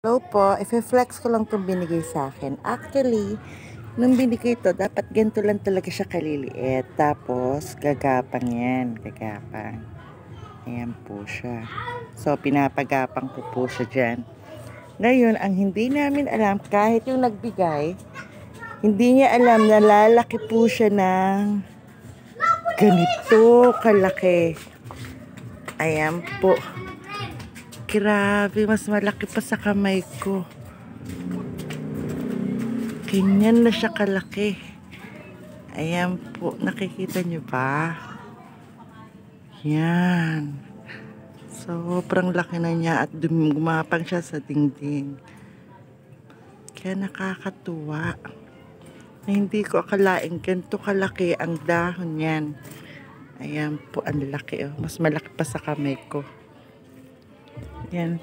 Hello po, i-flex ko lang itong binigay sa akin. Actually, nung binigay ito, dapat ganito lang talaga siya kaliliit. Tapos, gagapang yan. Gagapang. Ayan po siya. So, pinapagapang ko po siya dyan. Ngayon, ang hindi namin alam, kahit yung nagbigay, hindi niya alam na lalaki po siya ng ganito kalaki. Ayan po. Grabe, mas malaki pa sa kamay ko. Ganyan na siya kalaki. Ayan po, nakikita nyo ba? Yan. Sobrang laki na niya at gumapang siya sa dingding. Kaya nakakatuwa. Na hindi ko akalain ganito kalaki ang dahon yan. Ayan po, ang laki oh. Mas malaki pa sa kamay ko. Yan.